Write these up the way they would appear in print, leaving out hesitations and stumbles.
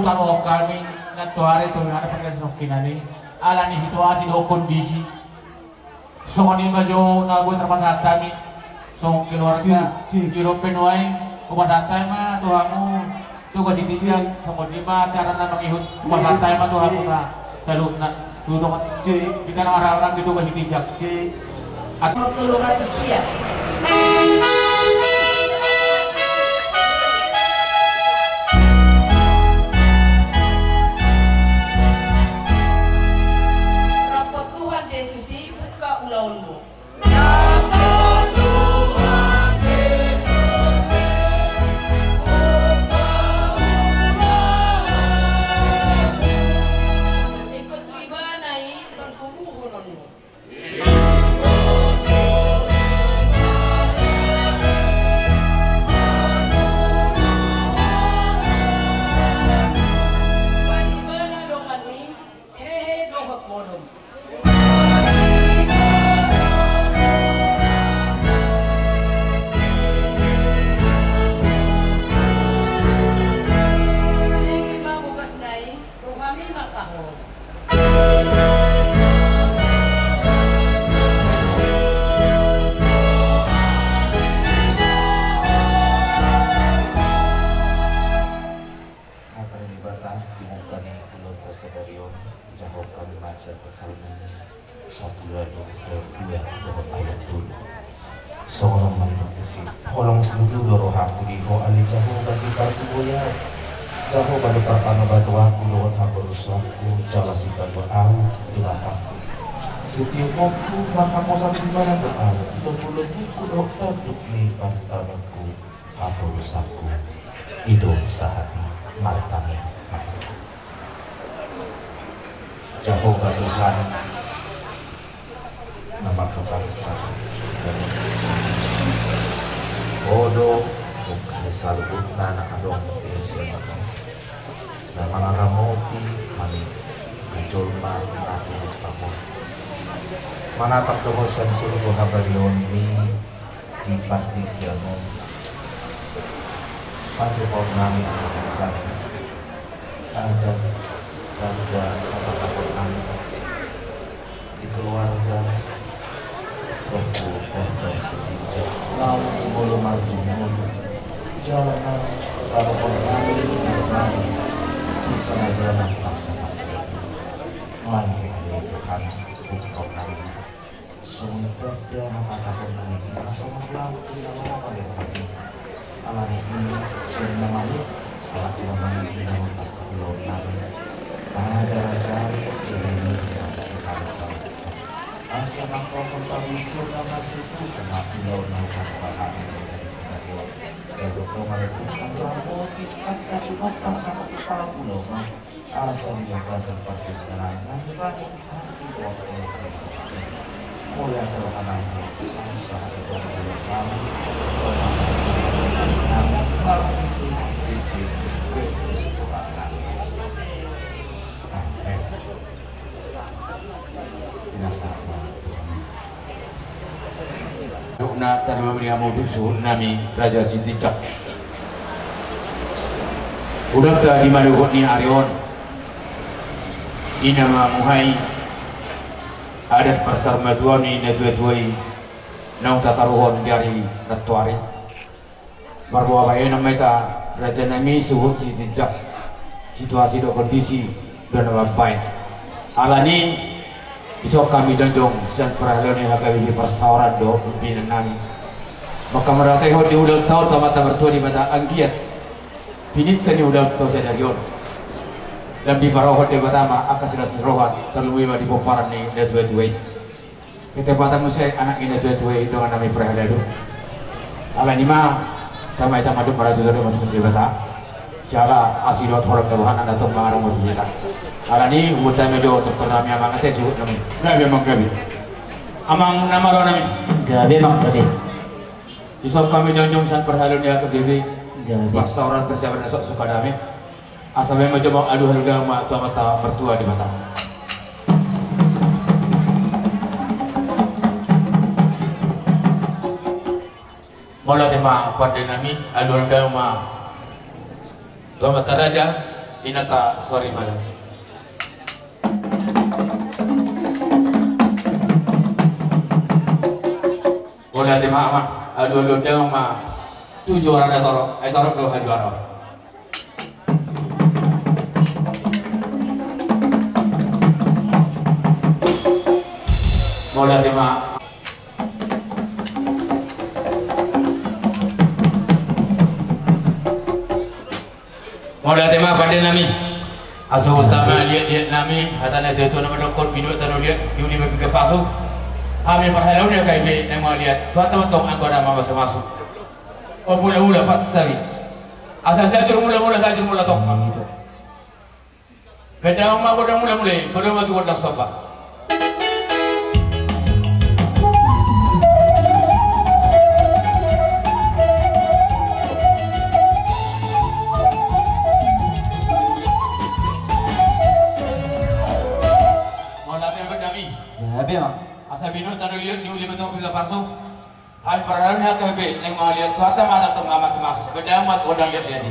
taruh kami na tuari to ada pagkasnokin ani ala ni situasi do kondisi so ni majo na buat terpasat kami so keluarga jiro penuai upasatay ma tuhamu tu kasi titian so di ma cara na mangihut upasatay ma tuhamu na salut na duduk kita orang-orang gitu kasi tijak atau 300 siap setiap waktu maka posa di mana berada berbulanku dokter dukni pantanaku apa rusaku hidup sehati martani Jehovah Tuhan nama kebangsa bodoh bukan salbut nana adong Yesus nama ngaramoti mani kejolma aku tamu manatap dohosan suruh habarion ni di patik jamu pada kau nami anak ada kata-kata kami di keluarga keluarga lalu belum maju jalan kalau kau nami karena jalan paksa mandi Tuhan bukan nami sumpah dan kata-kata nami semua tidak apa yang tadi alam ini senamanya saat namanya tidak belum nami ajar-ajar ini tidak bangsa asal aku itu nama situ sama pulau nampak bahari dari radio dan dokumen itu antara kita tapi apa kasih para pulau asal yang bahasa pasti dengan nanti pasti waktu mulai terkenal bisa berbuat kami nama Yesus Kristus Tuhan kami. Amin. Dukna tanpa melihamu dusun nami Raja Siti Cak. Udah tak di madukot ni Arion. Inama muhai adat pasar matuani natuai nang tataruhon dari natuari. Barbawa bayan nama ita Raja nami suhut Siti Cak. Situasi do kondisi dan baik. Alani isok kami janjong sian perahlian yang kami persawaran do pimpinan nami. Maka mereka yang di ulang tahun tamat bertua di mata anggiat. Pinitkan di ulang tahun saya dari on. Dan di farohot di pertama akan sudah serohat terlebih di poparan ni dua-dua. Kita batang musik anak ini dua-dua dengan nami perahlian do. Alani mah tamai tamadu para jual masuk di bata. Cara asilot orang Tuhan anda tu mengarang mujizat. Alani udah mejo terkena amang ate suhut nami. Gabi amang gabi. Amang nama lo nami. Gabi amang gabi. Isok kami jonjong san perhalun dia ke dewi. Bahasa orang persiapan esok suka dami. Asal memang coba aduh haluga mak tua mata mertua di mata. Mula tema pada nami aduh haluga mak tua mata raja inata sorry madam. Boleh hati mama, aduh dong ma, 7 orang ada torok dua juara. Boleh hati ma. Boleh hati ma pandai nami. Asal utama lihat nami, hatana itu nama doktor binu tanu lihat, yuni berpikir pasuk. Kami perhalau dia kayak yang mau lihat tuh teman-teman anggota mama masuk. Oh mula pak tadi. Asal saya cuma mula tok. Beda mama bodoh mula, bodoh matu bodoh sobat. Mau latihan berdami? Ya, mak. Asa binu tanu lihat ni uli betul bila pasuk. Hal perhal nak kebe neng mau lihat tuh mana tuh mama masuk. Beda amat orang lihat ni.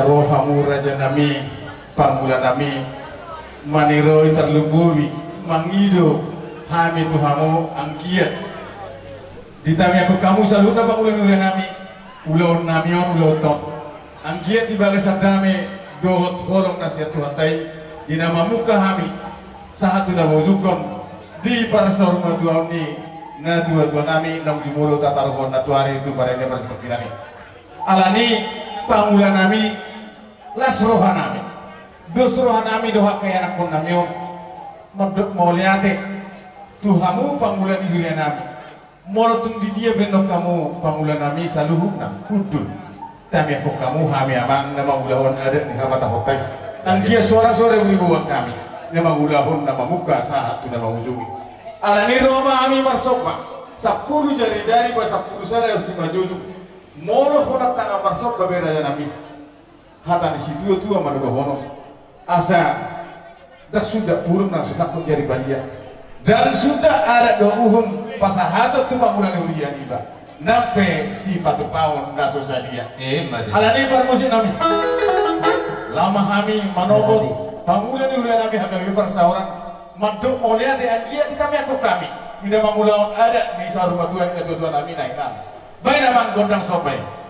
Rohamu raja nami pangula nami maniro terluburi mangido hami tuhamu angkiat ditami aku kamu selalu napa ulah nure nami ulah namion ulah ton angkiat di bagai sadame dohot holong nasihat Tuhan tai di nama muka hami saat sudah wujukon di para saruma Tuhan ni na Tuhan nami nang jumulo tataruhon na tuari itu pada dia bersetuk nami alani pangula nami las roha nami dos roha nami doha kaya anak pun nami mau liate tuhamu pangula ni hulia nami morotung di dia vendok kamu pangula nami saluhu nam kudul tapi aku kamu hami amang nama ulahon ada di hamata hotai angkia suara-suara beribuan kami nama ulahon nama muka saat tu nama ujungi alani roha hami marsopa 10 jari-jari pas 10 sana harus majuju molo honat tanga marsok babera ya nami hata di situ tu amado hono asa dah sudah burung na susah pun jari balia dan sudah ada dohum pasahato tu pamulan ulian iba nampe si patu paun na susah dia alani parmusi nami lama kami manobot pamulan ulian nami hakami persauran mandok molia de angia di kami aku kami tidak mamulaon ada di sarumah Tuhan ketutuan nami naikan baik nama gondang sopai.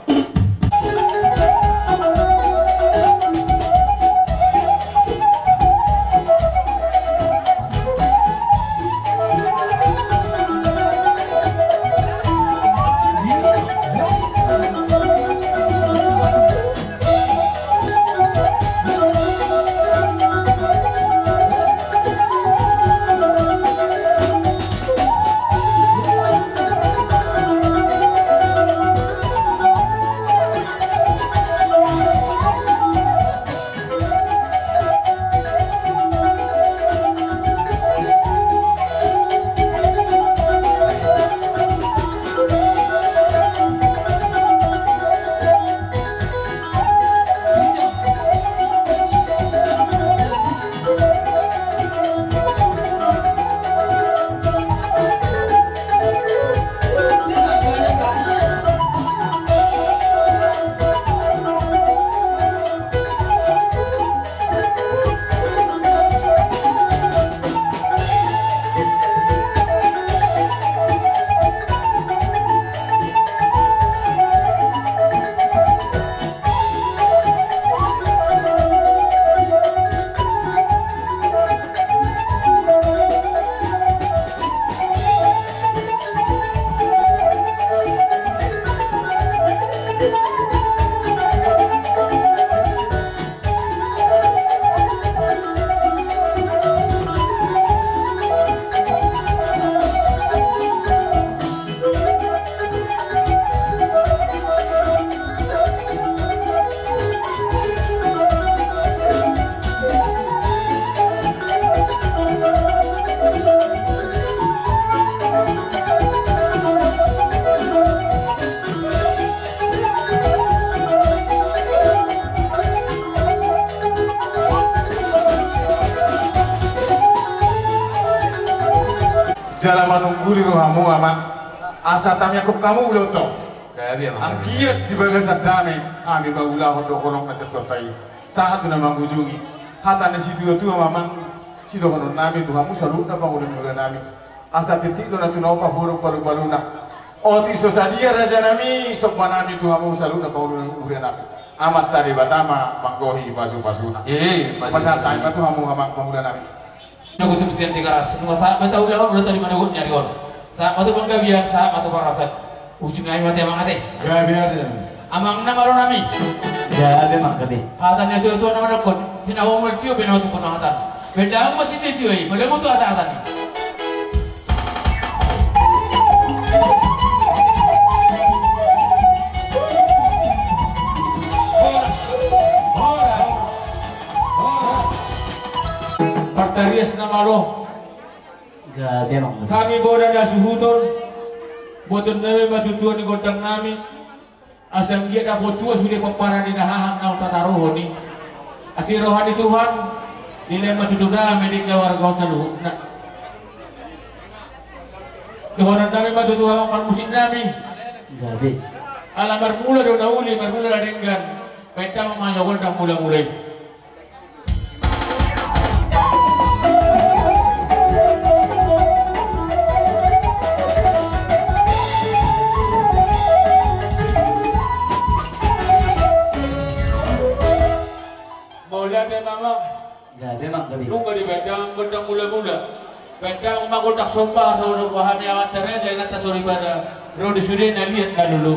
Jalan menunggu di rohamu amak. Asa tam Yakub kamu uloto. Gabi amang. Ang kiyat di bagasan dami. Ami bagulah hondo kolong na sa totai. Saat tu namang bujungi. Hata na si tu mamang si dokonon nami tu kamu salut na pangulan mula nami. Asa titik do na tunaw pa hurong paru-baluna. O ti so sadia raja nami sok manami tu kamu salut na pangulan mula nami. Amat tadi batama manggohi pasu-pasuna. Pasal tayo pa tu kamu amang pangulan nami. Nago tu tiang tiga ras. Nunggu saat mata ulah orang tadi mana gue nyari on. Saat mata pun gabian, saat mata parasan. Ujung air mati amang ate. Gabian. Amang nama lo nami. Gabi mang gabi. Hatan itu nama nakon. Tinawa mo tiyo benaw tu puno hatan. Benda masih tiyo ay. Boleh mo tu asa hatan ni. Partarias nama lo. Gabi mang gabi. Kami boda da suhuton. Boten nami matutuan di gondang nami. Asal dia dah tua sudah pepara di dahang kau tataruh ni. Asal rohani Tuhan dilema tutuda medik warga saluh. Dohonan nami matutuhan pan musik nami. Gabi. Alam bermula do nauli bermula dengan petang manjokon dah mulai. Gabi mang gabi. Lu nggak di bedang mula-mula. Bedang umak utak sombah saudara pahami awak terus jangan atas sorry pada. Bro disudi lihat dah dulu.